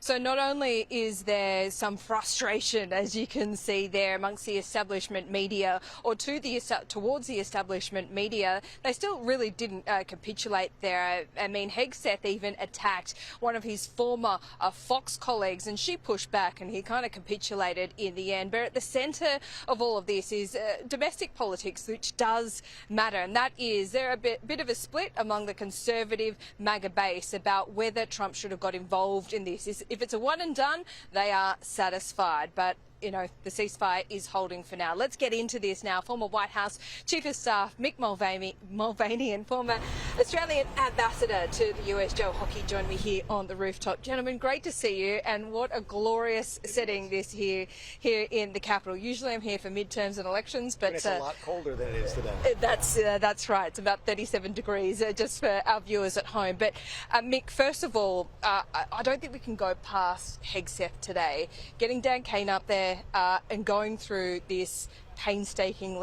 So not only is there some frustration, as you can see there, amongst the establishment media, or towards the establishment media, they still really didn't capitulate there. I mean, Hegseth even attacked one of his former Fox colleagues, and she pushed back, and he kind of capitulated in the end. But at the centre of all of this is domestic politics, which does matter, and that is there a bit of a split among the conservative MAGA base about whether Trump should have got involved in this. If it's a one and done, they are satisfied. But you know, the ceasefire is holding for now. Let's get into this now. Former White House Chief of Staff Mick Mulvaney and former Australian Ambassador to the US, Joe Hockey, join me here on the rooftop. Gentlemen, great to see you, and what a glorious setting this here in the capital. Usually I'm here for midterms and elections, but it's a lot colder than it is today. That's right. It's about 37 degrees just for our viewers at home. But Mick, first of all, I don't think we can go past Hegseth today. Getting Dan Kane up there and going through this painstaking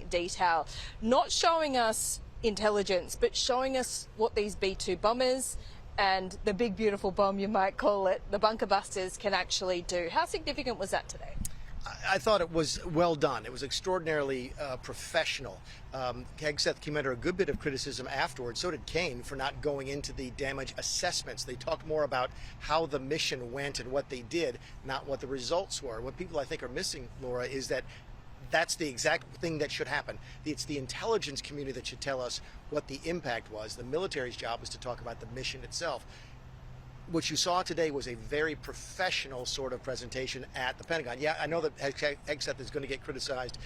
detail, not showing us intelligence, but showing us what these B-2 bombers and the big beautiful bomb, you might call it, the bunker busters, can actually do. How significant was that today? I thought it was well done. It was extraordinarily professional. Hegseth came under a good bit of criticism afterwards. So did Kane, for not going into the damage assessments. They talked more about how the mission went and what they did, not what the results were. What people, I think, are missing, Laura, is that that's the exact thing that should happen. It's the intelligence community that should tell us what the impact was. The military's job is to talk about the mission itself. What you saw today was a very professional sort of presentation at the Pentagon. Yeah, I know that Hegseth is going to get criticized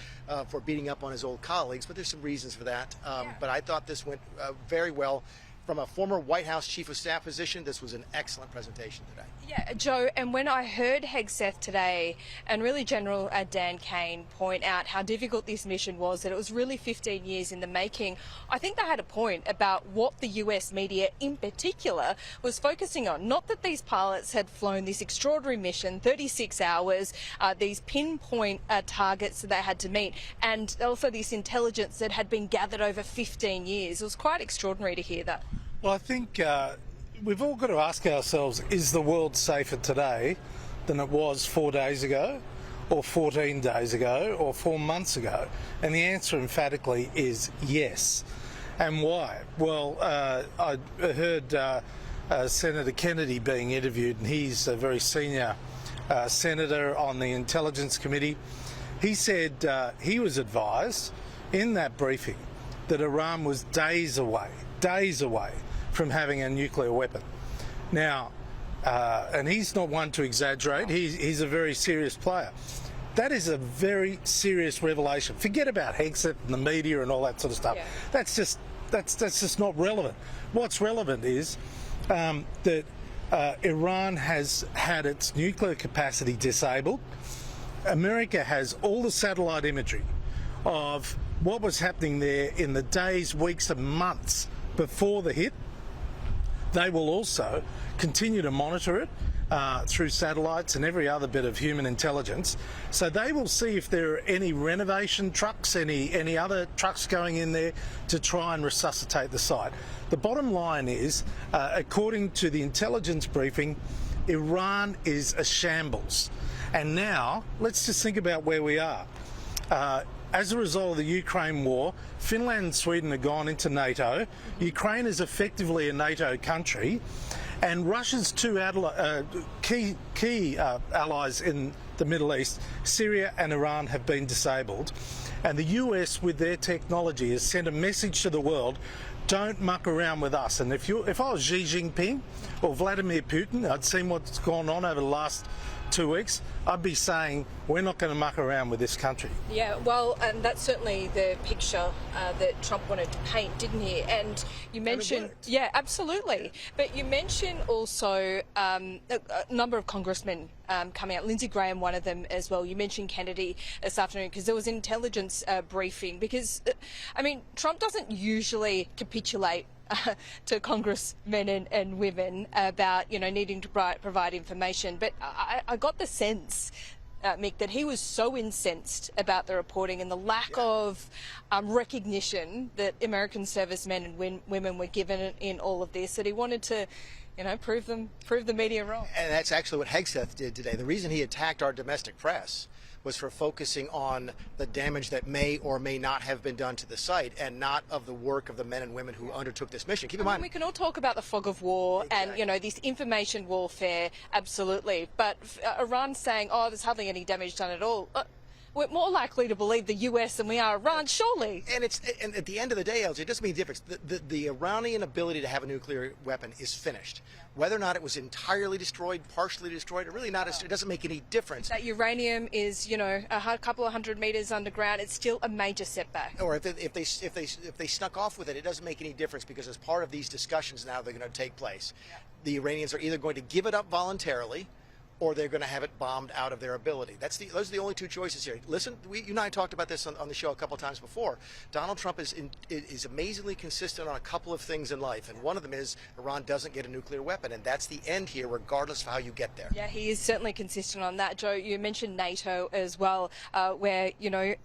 for beating up on his old colleagues, but there's some reasons for that. But I thought this went very well. From a former White House Chief of Staff position, this was an excellent presentation today. Yeah, Joe, and when I heard Hegseth today and really General Dan Kane point out how difficult this mission was, that it was really 15 years in the making, I think they had a point about what the US media in particular was focusing on. Not that these pilots had flown this extraordinary mission, 36 hours, these pinpoint targets that they had to meet, and also this intelligence that had been gathered over 15 years. It was quite extraordinary to hear that. Well, I think we've all got to ask ourselves, is the world safer today than it was 4 days ago, or 14 days ago, or 4 months ago? And the answer emphatically is yes. And why? Well, I heard Senator Kennedy being interviewed, and he's a very senior senator on the Intelligence Committee. He said he was advised in that briefing that Iran was days away from having a nuclear weapon. Now, and he's not one to exaggerate, he's a very serious player. That is a very serious revelation. Forget about Hegseth and the media and all that sort of stuff. Yeah. That's just not relevant. What's relevant is that Iran has had its nuclear capacity disabled. America has all the satellite imagery of what was happening there in the days, weeks and months before the hit. They will also continue to monitor it through satellites and every other bit of human intelligence. So they will see if there are any renovation trucks, any other trucks going in there to try and resuscitate the site. The bottom line is, according to the intelligence briefing, Iran is a shambles. And now, let's just think about where we are. As a result of the Ukraine war, Finland and Sweden have gone into NATO. Ukraine is effectively a NATO country, and Russia's two key allies in the Middle East, Syria and Iran, have been disabled. And the US, with their technology, has sent a message to the world: don't muck around with us. And if I was Xi Jinping or Vladimir Putin, I'd seen what's gone on over the last 2 weeks, I'd be saying we're not going to muck around with this country. Yeah, well, and that's certainly the picture that Trump wanted to paint, didn't he? And you mentioned, yeah, absolutely. But you mentioned also a number of congressmen coming out. Lindsey Graham, one of them as well. You mentioned Kennedy this afternoon because there was an intelligence briefing. Because, I mean, Trump doesn't usually capitulate to congressmen and women about, needing to provide information. But I got the sense, Mick, that he was so incensed about the reporting and the lack of recognition that American servicemen and women were given in all of this, that he wanted to You know, prove the media wrong. And that's actually what Hegseth did today. The reason he attacked our domestic press was for focusing on the damage that may or may not have been done to the site and not of the work of the men and women who undertook this mission. Keep in mind, we can all talk about the fog of war and, you know, this information warfare, absolutely. But Iran saying, oh, there's hardly any damage done at all. We're more likely to believe the US than we are Iran, surely. And at the end of the day, LJ, it doesn't mean a difference. The Iranian ability to have a nuclear weapon is finished. Whether or not it was entirely destroyed, partially destroyed, or really not, it doesn't make any difference. That uranium is, you know, a couple of hundred meters underground. It's still a major setback. Or if they snuck off with it, it doesn't make any difference because as part of these discussions now they're going to take place, the Iranians are either going to give it up voluntarily, or they're going to have it bombed out of their ability. Those are the only two choices here. Listen, you and I talked about this on the show a couple of times before. Donald Trump is amazingly consistent on a couple of things in life, and one of them is Iran doesn't get a nuclear weapon, and that's the end here, regardless of how you get there. Yeah, he is certainly consistent on that. Joe, you mentioned NATO as well, where, you know,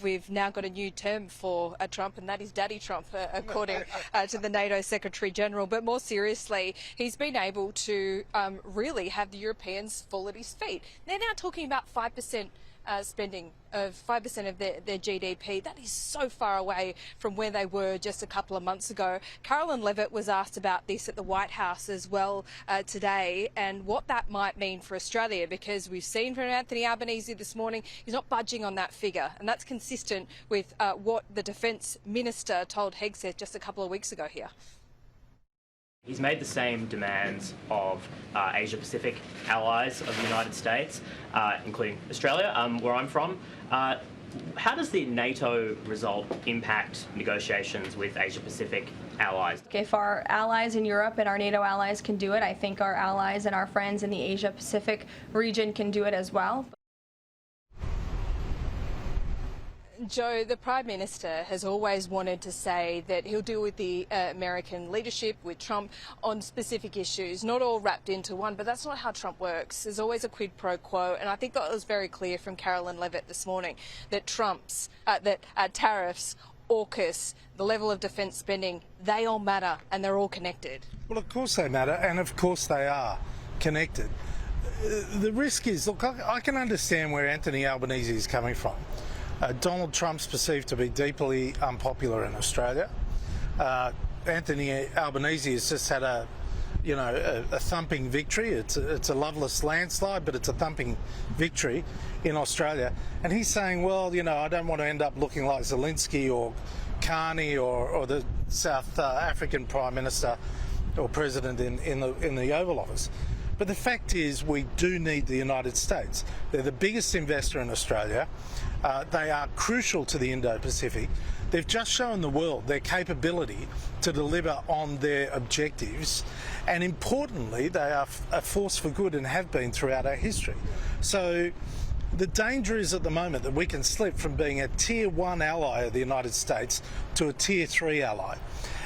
we've now got a new term for Trump, and that is Daddy Trump, according to the NATO Secretary General. But more seriously, he's been able to really have the Europeans fall at his feet. They're now talking about 5% spending of 5% of their GDP. That is so far away from where they were just a couple of months ago. Carolyn Levitt was asked about this at the White House as well today, and what that might mean for Australia, because we've seen from Anthony Albanese this morning, he's not budging on that figure, and that's consistent with what the Defence Minister told Hegseth just a couple of weeks ago here. He's made the same demands of Asia-Pacific allies of the United States, including Australia, where I'm from. How does the NATO result impact negotiations with Asia-Pacific allies? If our allies in Europe and our NATO allies can do it, I think our allies and our friends in the Asia-Pacific region can do it as well. Joe, the Prime Minister has always wanted to say that he'll deal with the American leadership, with Trump, on specific issues, not all wrapped into one, but that's not how Trump works. There's always a quid pro quo, and I think that was very clear from Carolyn Levitt this morning, that tariffs, AUKUS, the level of defence spending, they all matter and they're all connected. Well, of course they matter, and of course they are connected. The risk is, look, I can understand where Anthony Albanese is coming from. Donald Trump's perceived to be deeply unpopular in Australia. Anthony Albanese has just had a thumping victory. It's a loveless landslide, but it's a thumping victory in Australia. And he's saying, well, you know, I don't want to end up looking like Zelensky or Carney or the South African Prime Minister or President in the Oval Office. But the fact is, we do need the United States. They're the biggest investor in Australia. They are crucial to the Indo-Pacific. They've just shown the world their capability to deliver on their objectives. And importantly, they are a force for good and have been throughout our history. So the danger is at the moment that we can slip from being a Tier 1 ally of the United States to a Tier 3 ally.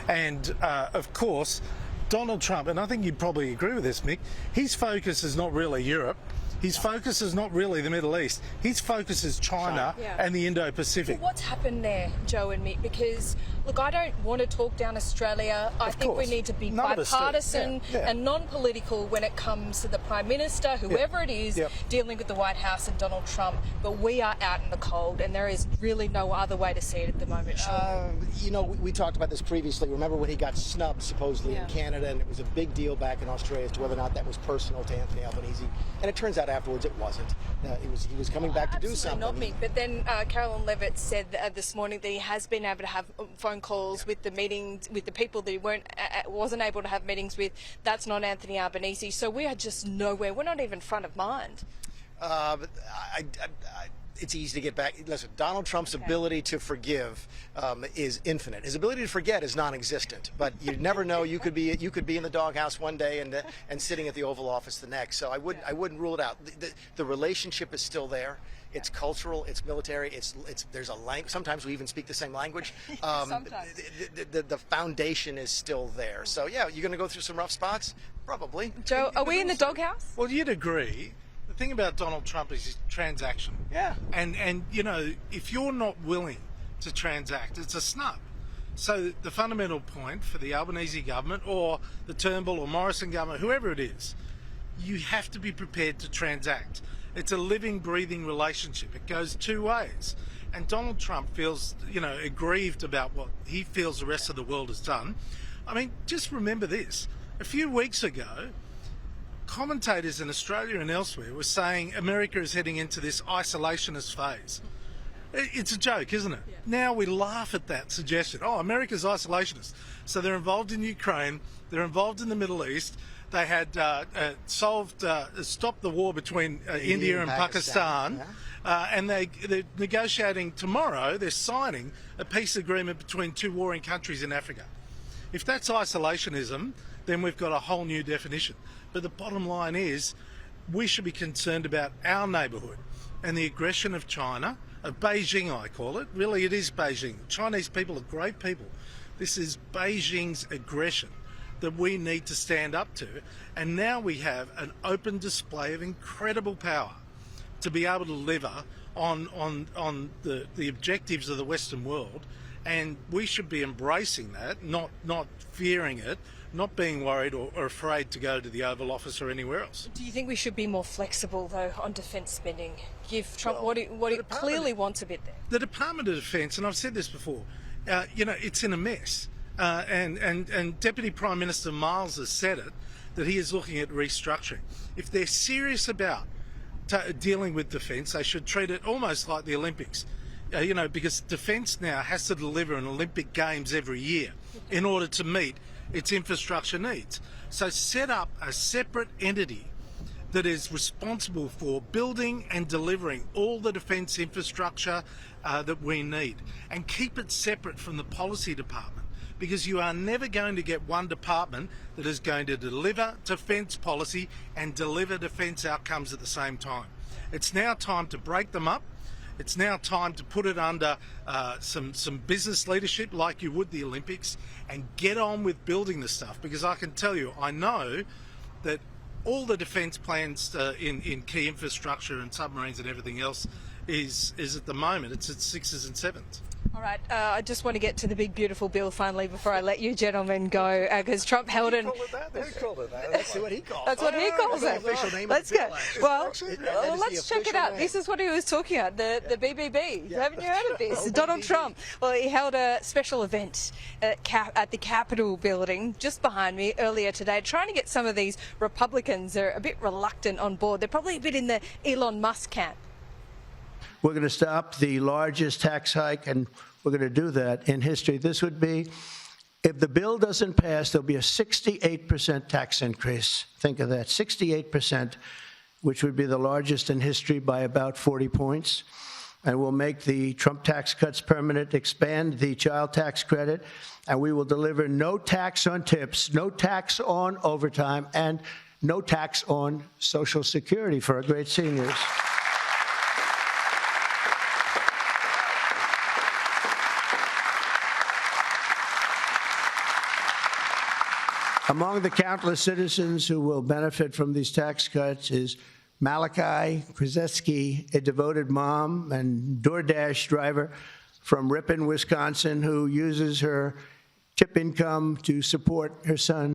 And of course, Donald Trump, and I think you'd probably agree with this, Mick, his focus is not really Europe. His focus is not really the Middle East. His focus is China and the Indo-Pacific. Well, what's happened there, Joe and Mick? Because, look, I don't want to talk down Australia. I think we need to be bipartisan and non-political when it comes to the Prime Minister, whoever it is, dealing with the White House and Donald Trump. But we are out in the cold, and there is really no other way to see it at the moment, you know, we talked about this previously. Remember when he got snubbed, supposedly, in Canada, and it was a big deal back in Australia as to whether or not that was personal to Anthony Albanese. And it turns out afterwards it wasn't. He was coming back to do something. Not me. But then Carolyn Levitt said this morning that he has been able to have phone calls with the meetings with the people that he wasn't able to have meetings with. That's not Anthony Albanese. So we are just nowhere. We're not even front of mind. It's easy to get back. Listen, Donald Trump's ability to forgive is infinite. His ability to forget is non-existent. But you never know. You could be in the doghouse one day and sitting at the Oval Office the next. So I wouldn't rule it out. The relationship is still there. It's cultural. It's military. There's a language. Sometimes we even speak the same language. Sometimes. The foundation is still there. So yeah, you're going to go through some rough spots, probably. Joe, are we in the doghouse? Well, you'd agree. The thing about Donald Trump is his transaction. Yeah. And you know, if you're not willing to transact, it's a snub. So the fundamental point for the Albanese government or the Turnbull or Morrison government, whoever it is, you have to be prepared to transact. It's a living, breathing relationship. It goes two ways. And Donald Trump feels, aggrieved about what he feels the rest of the world has done. I mean, just remember this. A few weeks ago, commentators in Australia and elsewhere were saying America is heading into this isolationist phase. It's a joke, isn't it? Yeah. Now we laugh at that suggestion. Oh, America's isolationist. So they're involved in Ukraine, they're involved in the Middle East. They had stopped the war between India and Pakistan. Yeah. And they're negotiating tomorrow, they're signing a peace agreement between two warring countries in Africa. If that's isolationism, then we've got a whole new definition. But the bottom line is, we should be concerned about our neighbourhood and the aggression of China, of Beijing I call it. Really, it is Beijing. Chinese people are great people. This is Beijing's aggression that we need to stand up to. And now we have an open display of incredible power to be able to deliver on the objectives of the Western world. And we should be embracing that, not fearing it, not being worried or afraid to go to the Oval Office or anywhere else. Do you think we should be more flexible, though, on defence spending? Give Trump what it clearly wants a bit there. The Department of Defence, and I've said this before, it's in a mess. And Deputy Prime Minister Miles has said it, that he is looking at restructuring. If they're serious about dealing with defence, they should treat it almost like the Olympics. Because defence now has to deliver an Olympic Games every year in order to meet its infrastructure needs. So set up a separate entity that is responsible for building and delivering all the defence infrastructure that we need, and keep it separate from the policy department, because you are never going to get one department that is going to deliver defence policy and deliver defence outcomes at the same time. It's now time to break them up. It's now time to put it under some business leadership like you would the Olympics, and get on with building the stuff, because I can tell you, I know that all the defence plans in key infrastructure and submarines and everything else is at the moment, it's at 6s and 7s. All right, I just want to get to the big, beautiful bill finally before I let you gentlemen go, because Trump held an... Who called it that? That's what he calls it. That's what he calls it. Official name Let's of the go. bill, Well, let's check it out. name. This is what he was talking about, the BBB. Yeah. Haven't you heard of this? Oh, Donald BBB. Trump. Well, he held a special event at the Capitol building just behind me earlier today, trying to get some of these Republicans that are a bit reluctant on board. They're probably a bit in the Elon Musk camp. We're going to stop the largest tax hike, and we're going to do that in history. This would be, if the bill doesn't pass, there'll be a 68% tax increase. Think of that, 68%, which would be the largest in history by about 40 points. And we'll make the Trump tax cuts permanent, expand the child tax credit, and we will deliver no tax on tips, no tax on overtime, and no tax on Social Security for our great seniors. Among the countless citizens who will benefit from these tax cuts is Malachi Krzyzewski, a devoted mom and DoorDash driver from Ripon, Wisconsin, who uses her tip income to support her son.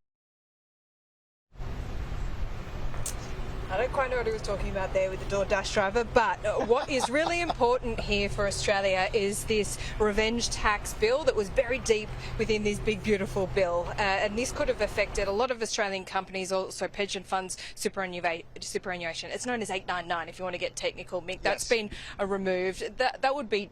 I don't quite know what he was talking about there with the DoorDash driver, but what is really important here for Australia is this revenge tax bill that was buried deep within this big, beautiful bill. And this could have affected a lot of Australian companies, also pension funds, superannuation. It's known as 899 if you want to get technical, Mick. That's been removed. That would be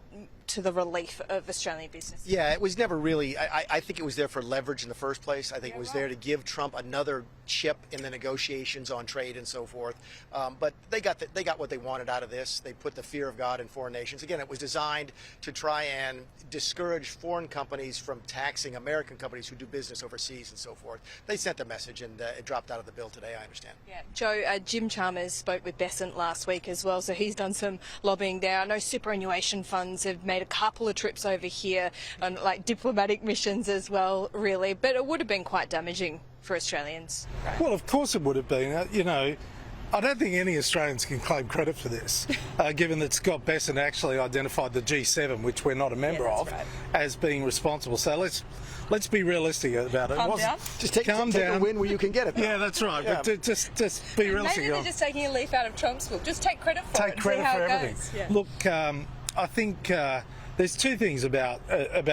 to the relief of Australian business. Yeah, it was never really, I think it was there for leverage in the first place. I think it was there to give Trump another chip in the negotiations on trade and so forth. But they got what they wanted out of this. They put the fear of God in foreign nations. Again, it was designed to try and discourage foreign companies from taxing American companies who do business overseas and so forth. They sent the message, and it dropped out of the bill today, I understand. Yeah, Joe, Jim Chalmers spoke with Besant last week as well, so he's done some lobbying there. I know superannuation funds have made a couple of trips over here on like diplomatic missions as well, really, but it would have been quite damaging for Australians. Well, of course it would have been. I don't think any Australians can claim credit for this, given that Scott Bessent actually identified the G7, which we're not a member of, as being responsible. So let's be realistic about it. Calm down. Just take a win where you can get it. Yeah, that's right. Yeah. But just be realistic. Maybe they're just taking a leaf out of Trump's book. Just take credit for it. Take credit for everything. Goes. Yeah. Look, I think there's two things about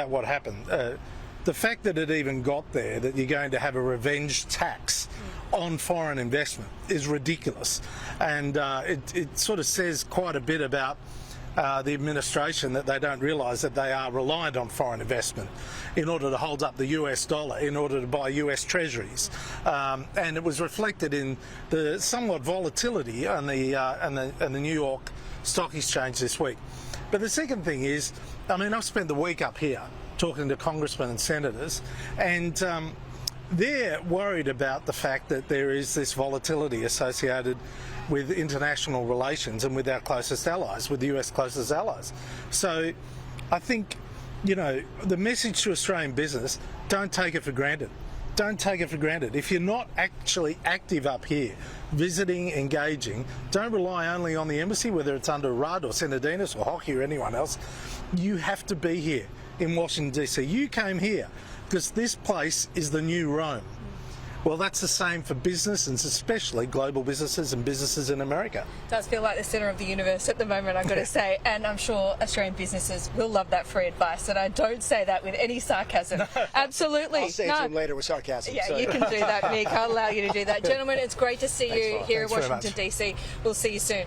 what happened. The fact that it even got there, that you're going to have a revenge tax on foreign investment, is ridiculous, and it sort of says quite a bit about the administration, that they don't realise that they are reliant on foreign investment in order to hold up the US dollar, in order to buy US treasuries, and it was reflected in the somewhat volatility on the New York Stock Exchange this week. But the second thing is, I mean, I've spent the week up here talking to congressmen and senators, and they're worried about the fact that there is this volatility associated with international relations and with our closest allies, with the US closest allies. So I think, you know, the message to Australian business, don't take it for granted. Don't take it for granted. If you're not actually active up here, visiting, engaging, don't rely only on the embassy, whether it's under Rudd or Senadinos or Hockey or anyone else. You have to be here in Washington, DC. You came here because this place is the new Rome. Well, that's the same for business, and especially global businesses and businesses in America. It does feel like the centre of the universe at the moment, I've got to say, and I'm sure Australian businesses will love that free advice, and I don't say that with any sarcasm. No. Absolutely. I'll say it to him later with sarcasm. Yeah, so. you can do that, Mick. I'll allow you to do that. Gentlemen, it's great to see you here in Washington, D.C. We'll see you soon.